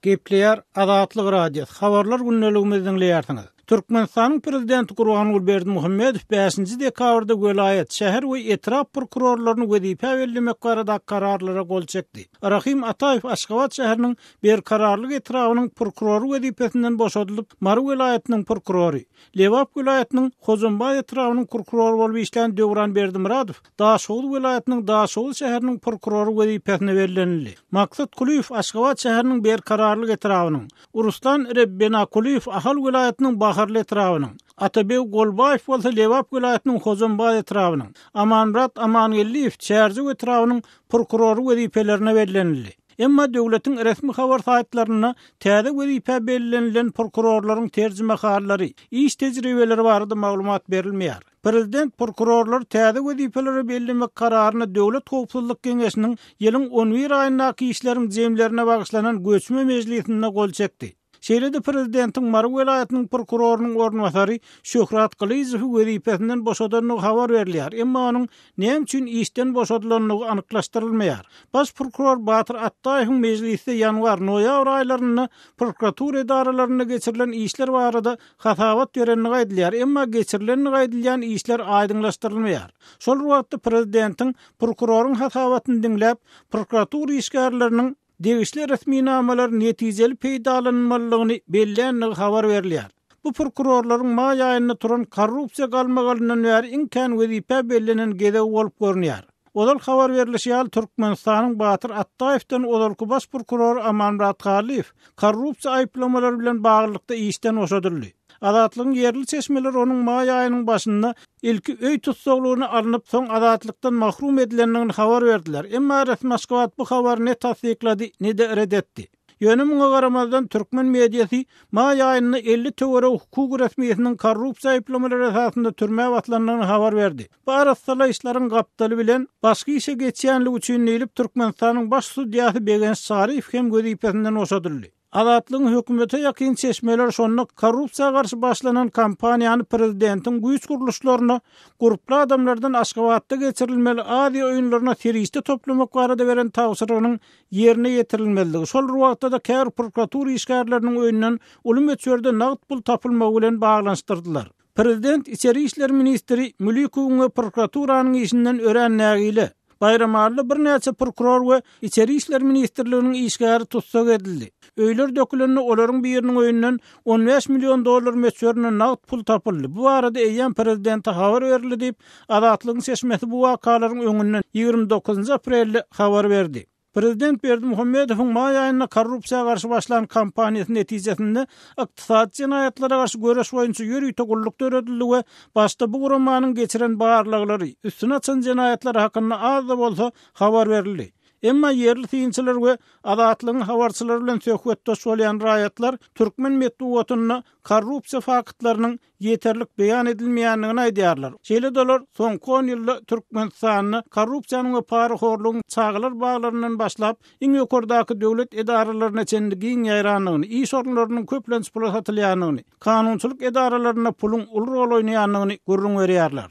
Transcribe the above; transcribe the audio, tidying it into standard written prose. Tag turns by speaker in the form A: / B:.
A: Gepleýär Azatlyk radiosu. Habarlar günneligimizden dinleýärsiňiz. Türkmenistanyň prezidenti Gurbanguly Berdimuhammedow 5-nji dekabrda welaýet, şäher we etrap prokurorlaryny wezipe bellemek barada kararlara gol çekdi. Rahim Ataýew Aşgabat şäheriniň ber kararlyk etrabynyň prokurory wezipesinden boşadylyp, Mary welaýatynyň prokurory, Lewap welaýatynyň Hozunbay etrabynyň prokurory bolup işleýän Döwran Berdimuradow, Daşoğlu welaýatynyň Daşoğlu şäheriniň prokurory wezipesine berildi. Maksat Kuliýew Aşgabat şäheriniň ber kararlyk etrabynyň, Ruslan Rebbena Kuliýew Ahal welaýatynyň Baharly etrabynyň, Atabew Golbaýew bolsa Lewap welaýatynyň Hozunbay etrabynyň, Amanrat Amanyeliýew Çärzi etrabynyň prokurory wezipelerine berildi. Emma döwletiň resmi habar saýtlaryna täze wezipe bellenlen prokurorlaryň terjime hallary, iş tejribeleri barada maglumat berilmeýär. Prezident prokurorlar täze wezipeleri bellemek kararyny Döwlet Howpsuzlyk Geňeşiniň ýylyň 11 aýyndaky işleriň jemlerine bagyşlanan göçme mejlisinde gol çekdi. Şeýlede prezidentiň Mary welaýatynyň prokurorynyň ornwasary Şöhrat Gylyzow wezipesinden boşadylyny habar berilýär. Emma onuň näme üçin işden boşadylyny anyklaşdyrylmaýar. Baş prokuror Batyr Attaýewiň mejlisde ýanwar-noýabr aýlaryny prokuratura edaralaryna geçirilen işler barada hasabat berenini gaýdylýar. Emma geçirilen gaýdylýan işler aýdynlaşdyrylmaýar. Şol wagtda prezidentiň prokuroryň hasabatyny dinläp, prokuratura işgärleriniň degişli resminameler netijeli peýdalanmalygyny belleýän habar berilýär. Bu prokurorlaryň maý aýyna turan korrupsiýa galmagalyndan bäri iňkan wezipe bellenen gede bolup görünýär. Odal habar berilýär Türkmenistanyň Batyr Attaýewden odalky baş prokuror Amanrat Galiýew korrupsiýa aýplamalary bilen baglykda işden boşadyldy. Azatlygyň yerli çeşmeler onuň maý aýynyň başynda ilki öý tutsaglygyny alınıp soň azatlykdan mahrum edilendigini habar berdiler. Emma resmi Aşgabat bu habary ne tasdiklady, ne de reddetdi. Ýönümiňe garamazdan türkmen mediýasy maý aýynyň 50 töwere hukuk resmiýetiniň korrupsiýa aýplamalary esasynda türme batlandygyny habar berdi. Bu arasda işleriň gapdaly bilen başga işe geçýänligi üçin nelip Türkmenistanyň baş sudyasy Begen Şaryf hem wezipesinden boşadyldy. Azatlygyň hökümete ýakyn çeşmeler şonda korrupsiýa garşy başlanan kampaniýany prezidentiň güýç guruluşlaryna gruply adamlardan Aşgabatda geçirilmeli adi oýunlaryna teriste toplamak barada beren tawsyrygynyň ýerine ýetirilmeligi. Şol wagtda da kär prokuratura işgärleriniň öýünden uly meçherde nagd pul tapylmagy bilen baglanşdyrdylar. Prezident İçeri işler ministri Mülikowyň prokuraturaanyň işinden ören nägile Bayramally bir näçe prokuror we İçeri işler ministrliginiň işgäri tutsak edildi. Öýler döküleni olaryň biriniň öýünden 15 milyon dolar meçhörüne nagd pul tapyldy. Bu arada eýen prezidenti habar berildi diýip Azatlygyň seçmesi bu wakalaryň öňünden 29 aprelde habar berdi. Prezident Berdimuhammedowyň maý aýyna korrupsiýa garşy başlanan kampaniýasy netijesinde ykdysady jenaýatlara garşy göreş boýunça ýürüýte gulluk töredildi we başda bu guramanyň geçiren barlyklary üstüne açan jenaýatlar hakynda az da bolsa habar berildi. Emma yerli tiyinçiler we azatlygyň habarçylary bilen söhbetdeş bolýan raýatlar türkmen medeniýetyny korrupsiýa faktlarynyň ýeterlik beýan edilmeýändigini aýdýarlar. Şeýle dolar soňky 10 ýylda Türkmenistanyň korrupsiýanyň we paraxorlugyň çağlar baglaryndan başlap iň ýokardaky döwlet edaralaryna çendigiň ýaýranlygyny, iş organlarynyň köplenç pul satylýanlygyny, kanunçylyk edaralaryna pulun uly rol oýnaýanlygyny görüň berýärler.